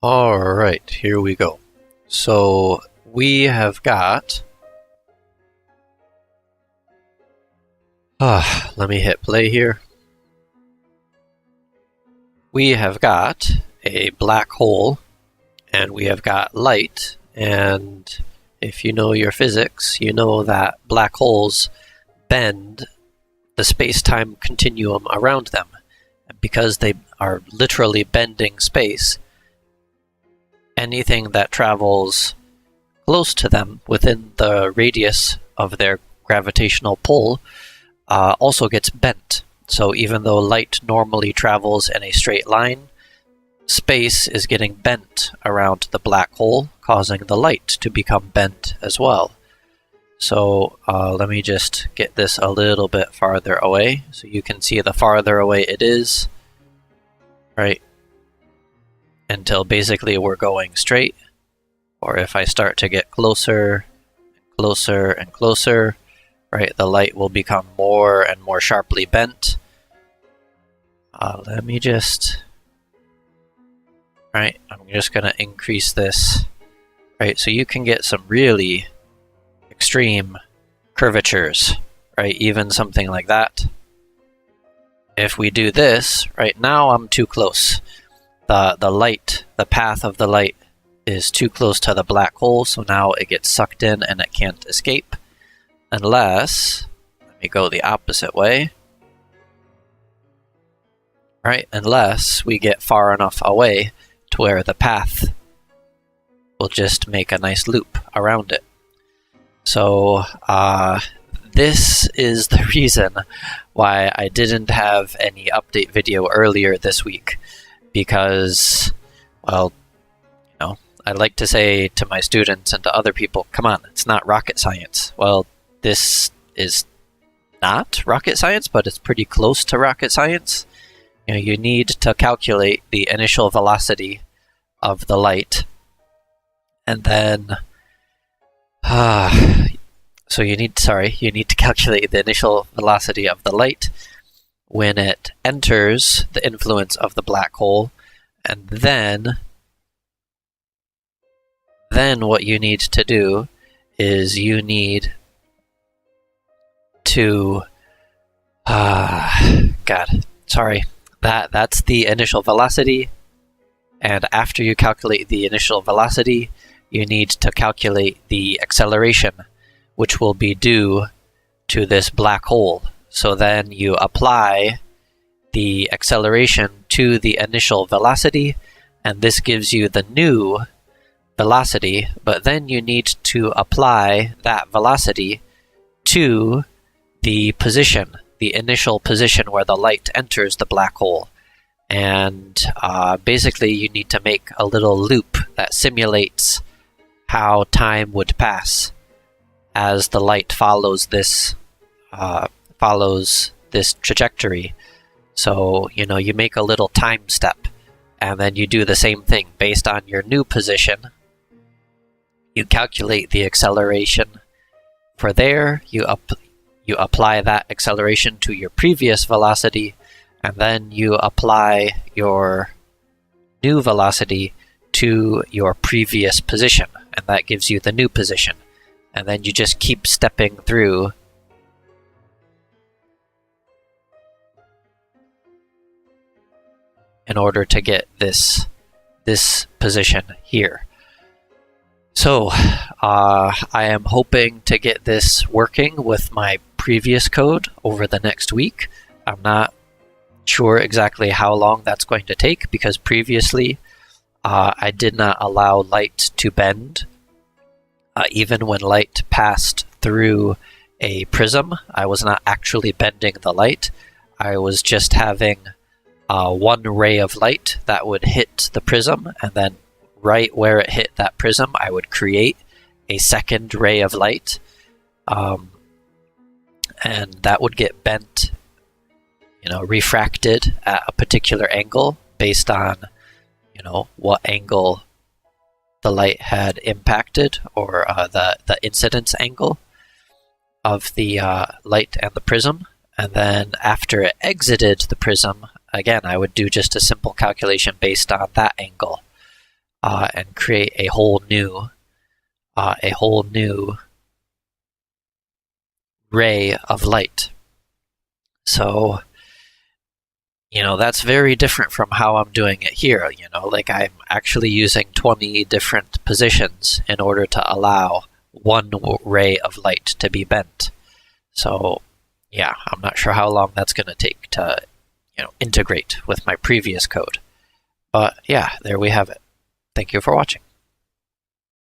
All right, here we go. So we have got. Let me hit play here. We have got a black hole, and we have got light. And if you know your physics, you know that black holes bend the space-time continuum around them. Because they are literally bending space, anything that travels close to them within the radius of their gravitational pull also gets bent. So even though light normally travels in a straight line, space is getting bent around the black hole, causing the light to become bent as well. So let me just get this a little bit farther away, so you can see the farther away it is, right, until basically we're going straight. Or if I start to get closer, closer, and closer, right, the light will become more and more sharply bent. Let me just, right, I'm just going to increase this, right, so you can get some really extreme curvatures, right, even something like that. If we do this, right, now I'm too close. The light, the path of the light is too close to the black hole, so now it gets sucked in and it can't escape. Unless, let me go the opposite way. Right, unless we get far enough away to where the path will just make a nice loop around it. So, this is the reason why I didn't have any update video earlier this week. Because, well, you know, I like to say to my students and to other people, come on, it's not rocket science. Well, this is not rocket science, but it's pretty close to rocket science. You know, you need to calculate the initial velocity of the light, and then, so you need to calculate the initial velocity of the light when it enters the influence of the black hole, and then what you need to do is you need to, that's the initial velocity, and after you calculate the initial velocity, you need to calculate the acceleration, which will be due to this black hole. So then you apply the acceleration to the initial velocity, and this gives you the new velocity, but then you need to apply that velocity to the position, the initial position where the light enters the black hole. And basically you need to make a little loop that simulates how time would pass as the light follows this trajectory. So, you know, you make a little time step, and then you do the same thing based on your new position. You calculate the acceleration for there, you apply that acceleration to your previous velocity, and then you apply your new velocity to your previous position, and that gives you the new position. And then you just keep stepping through in order to get this position here. So I am hoping to get this working with my previous code over the next week. I'm not sure exactly how long that's going to take, because previously I did not allow light to bend. Even when light passed through a prism, I was not actually bending the light. I was just having one ray of light that would hit the prism, and then right where it hit that prism, I would create a second ray of light, and that would get bent, you know, refracted at a particular angle based on, you know, what angle the light had impacted, or the incidence angle of the light and the prism. And then after it exited the prism, again, I would do just a simple calculation based on that angle. and create a whole new ray of light. So, that's very different from how I'm doing it here. Like I'm actually using 20 different positions in order to allow one ray of light to be bent. So, yeah, I'm not sure how long that's going to take to, integrate with my previous code. But yeah, there we have it. Thank you for watching.